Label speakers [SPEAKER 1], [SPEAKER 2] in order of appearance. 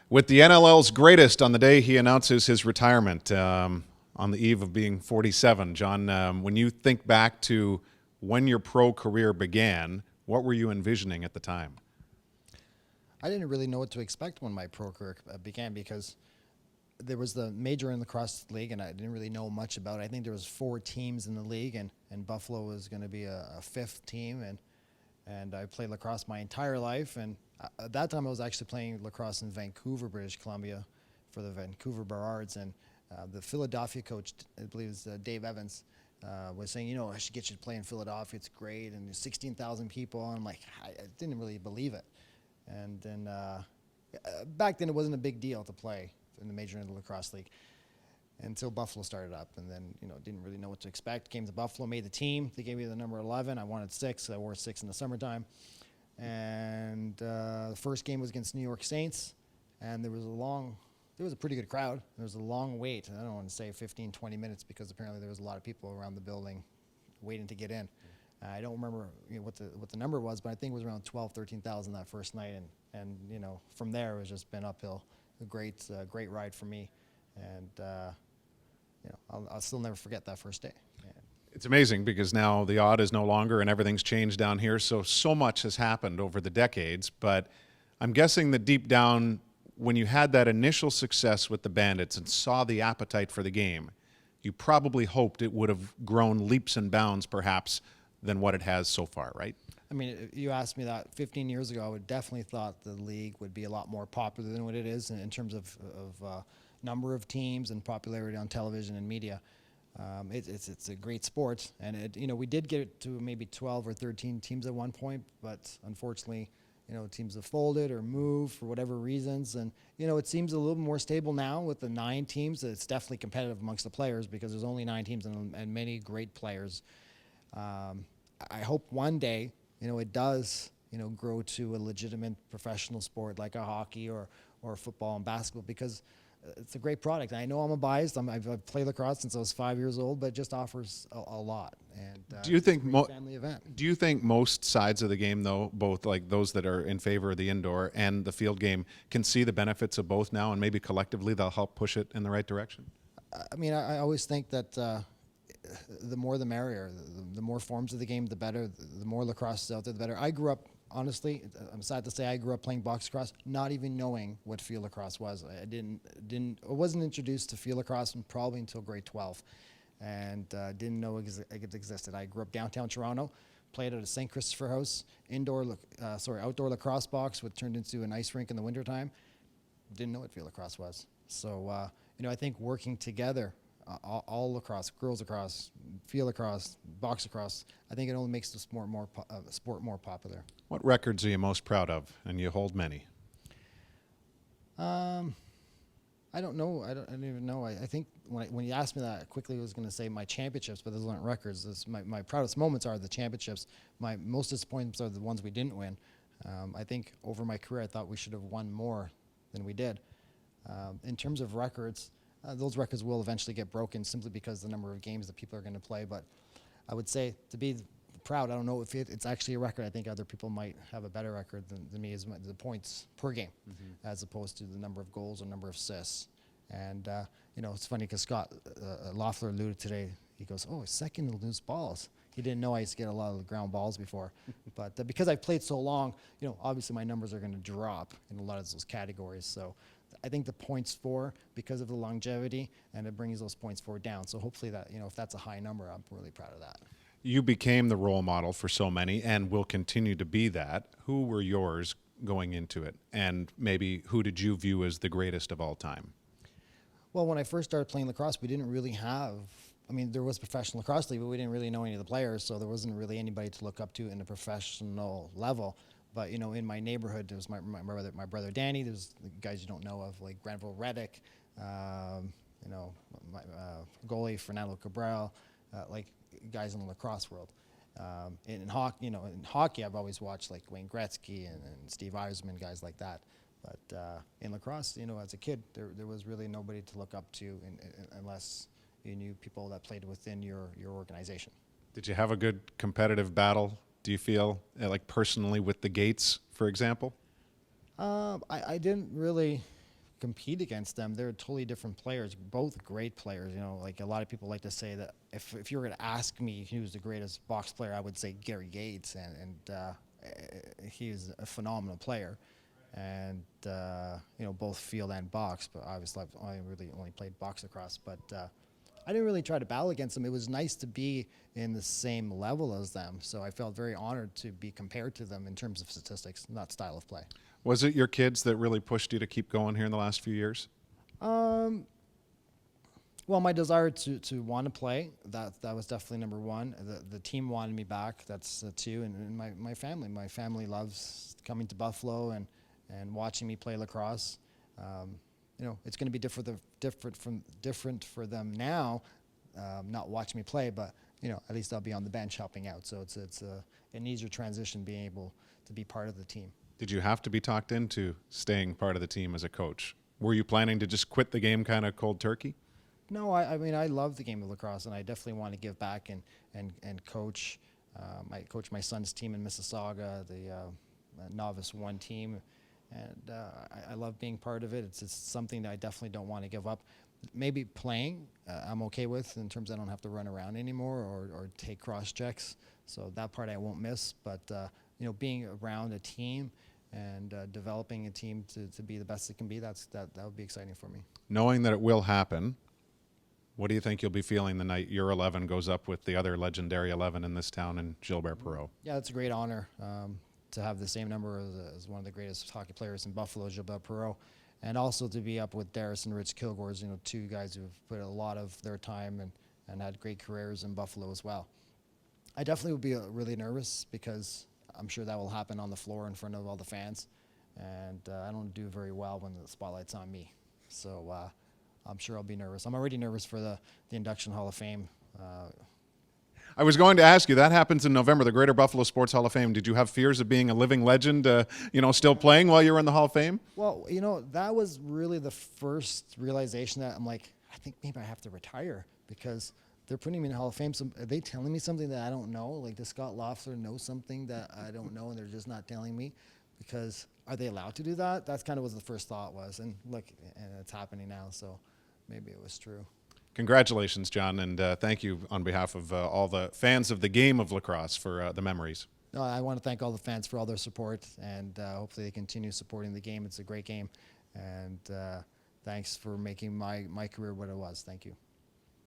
[SPEAKER 1] With the NLL's greatest on the day he announces his retirement on the eve of being 47. John, when you think back to when your pro career began, what were you envisioning at the time?
[SPEAKER 2] I didn't really know what to expect when my pro career began because there was the major in lacrosse league, and I didn't really know much about it. I think there was 4 teams in the league, and Buffalo was going to be a 5th team, and I played lacrosse my entire life. And at that time, I was actually playing lacrosse in Vancouver, British Columbia, for the Vancouver Burrards, and the Philadelphia coach, I believe it was Dave Evans, was saying, I should get you to play in Philadelphia. It's great, and there's 16,000 people. And I'm like, I didn't really believe it. And then back then, it wasn't a big deal to play in the major in the lacrosse league until Buffalo started up, and then didn't really know what to expect. Came to Buffalo, made the team. They gave me the number 11. I wanted 6. I wore 6 in the summertime, and the first game was against New York Saints, and there was a pretty good crowd. There was a long wait. I don't want to say 15, 20 minutes because apparently there was a lot of people around the building waiting to get in. I don't remember what the number was, but I think it was around 12, 13,000 that first night, and from there it was just been uphill. A great ride for me, and I'll still never forget that first day. Yeah.
[SPEAKER 1] It's amazing because now the odd is no longer and everything's changed down here. So much has happened over the decades, but I'm guessing that deep down, when you had that initial success with the Bandits and saw the appetite for the game, you probably hoped it would have grown leaps and bounds perhaps than what it has so far, right?
[SPEAKER 2] I mean, if you asked me that 15 years ago, I would definitely thought the league would be a lot more popular than what it is in terms of number of teams and popularity on television and media. It's a great sport, and we did get it to maybe 12 or 13 teams at one point, but unfortunately, teams have folded or moved for whatever reasons, and it seems a little more stable now with the 9 teams. It's definitely competitive amongst the players because there's only 9 teams and many great players. I hope one day, it does, grow to a legitimate professional sport like a hockey or football and basketball, because it's a great product. And I know I'm a biased. I've played lacrosse since I was 5 years old, but it just offers a lot. And
[SPEAKER 1] do you think
[SPEAKER 2] it's a family event?
[SPEAKER 1] Do you think most sides of the game, though, both like those that are in favor of the indoor and the field game, can see the benefits of both now, and maybe collectively they'll help push it in the right direction?
[SPEAKER 2] I mean, I always think that the more the merrier. The more forms of the game, the better. The more lacrosse is out there, the better. I grew up, honestly, I'm sad to say, I grew up playing box lacrosse, not even knowing what field lacrosse was. I wasn't introduced to field lacrosse probably until grade 12, and didn't know it existed. I grew up downtown Toronto, played at a St. Christopher House outdoor lacrosse box, which turned into an ice rink in the wintertime. Didn't know what field lacrosse was. So I think working together. All lacrosse, girls lacrosse, field lacrosse, box lacrosse, I think it only makes the sport more popular.
[SPEAKER 1] What records are you most proud of? And you hold many.
[SPEAKER 2] I don't know. I don't even know. I think when you asked me that, I quickly was going to say my championships, but those aren't records. My proudest moments are the championships. My most disappointments are the ones we didn't win. I think over my career, I thought we should have won more than we did. In terms of records, those records will eventually get broken simply because the number of games that people are going to play. But I would say to be proud, I don't know if it's actually a record. I think other people might have a better record than me, is the points per game, as opposed to the number of goals or number of assists. And, it's funny because Scott Loeffler alluded today. He goes, he's second in loose balls. He didn't know I used to get a lot of the ground balls before. But because I've played so long, obviously my numbers are going to drop in a lot of those categories. So I think the points for, because of the longevity, and it brings those points for down. So hopefully that, if that's a high number, I'm really proud of that.
[SPEAKER 1] You became the role model for so many and will continue to be that. Who were yours going into it? And maybe who did you view as the greatest of all time?
[SPEAKER 2] Well, when I first started playing lacrosse, we didn't really have, there was professional lacrosse league, but we didn't really know any of the players, so there wasn't really anybody to look up to in a professional level. But, in my neighborhood, there was my brother Danny. There's the guys you don't know of, like Granville Reddick, my goalie Fernando Cabral, like guys in the lacrosse world. In hockey, I've always watched like Wayne Gretzky and Steve Yzerman, guys like that. But in lacrosse, as a kid, there was really nobody to look up to unless you knew people that played within your organization.
[SPEAKER 1] Did you have a good competitive battle, do you feel, like personally with the Gates, for example?
[SPEAKER 2] I didn't really compete against them. They're totally different players, both great players. You know, like a lot of people like to say that if you were going to ask me who's the greatest box player, I would say Gary Gates, and he's a phenomenal player. And you know, both field and box, but obviously I really only played box lacrosse, but I didn't really try to battle against them. It was nice to be in the same level as them, so I felt very honored to be compared to them in terms of statistics, not style of play.
[SPEAKER 1] Was it your kids that really pushed you to keep going here in the last few years?
[SPEAKER 2] Well, my desire to want to play, that was definitely number one. The team wanted me back, that's two, and my family. My family loves coming to Buffalo and watching me play lacrosse. You know, it's going to be different for them now, not watching me play, but you know, at least I'll be on the bench helping out. So it's an easier transition being able to be part of the team.
[SPEAKER 1] Did you have to be talked into staying part of the team as a coach? Were you planning to just quit the game kind of cold turkey?
[SPEAKER 2] No, I mean, I love the game of lacrosse, and I definitely want to give back and coach. I coach my son's team in Mississauga, the Novice 1 team, and I love being part of it. It's something that I definitely don't want to give up. Maybe playing, I'm okay with in terms of I don't have to run around anymore or take cross checks, so that part I won't miss. But you know, being around a team and developing a team to be the best it can be, that would be exciting for me.
[SPEAKER 1] Knowing that it will happen, what do you think you'll be feeling the night your 11 goes up with the other legendary 11 in this town in Gilbert Perreault?
[SPEAKER 2] Yeah, it's a great honor to have the same number as one of the greatest hockey players in Buffalo, Gilbert Perreault, and also to be up with Darius and Rich Kilgore's, you know, two guys who've put a lot of their time and had great careers in Buffalo as well. I definitely would be really nervous because I'm sure that will happen on the floor in front of all the fans, and I don't do very well when the spotlight's on me. So I'm sure I'll be nervous. I'm already nervous for the Induction Hall of Fame.
[SPEAKER 1] I was going to ask you, that happens in November, the Greater Buffalo Sports Hall of Fame. Did you have fears of being a living legend, you know, still playing while you were in the Hall of Fame?
[SPEAKER 2] Well, you know, that was really the first realization that I'm like, I think maybe I have to retire because they're putting me in the Hall of Fame. So are they telling me something that I don't know? Like, does Scott Loeffler know something that I don't know and they're just not telling me? Because are they allowed to do that? That's kind of what the first thought was. And look, and it's happening now, so maybe it was true.
[SPEAKER 1] Congratulations, John, and thank you on behalf of all the fans of the game of lacrosse for the memories.
[SPEAKER 2] No, I want to thank all the fans for all their support, and hopefully they continue supporting the game. It's a great game, and thanks for making my career what it was. Thank you.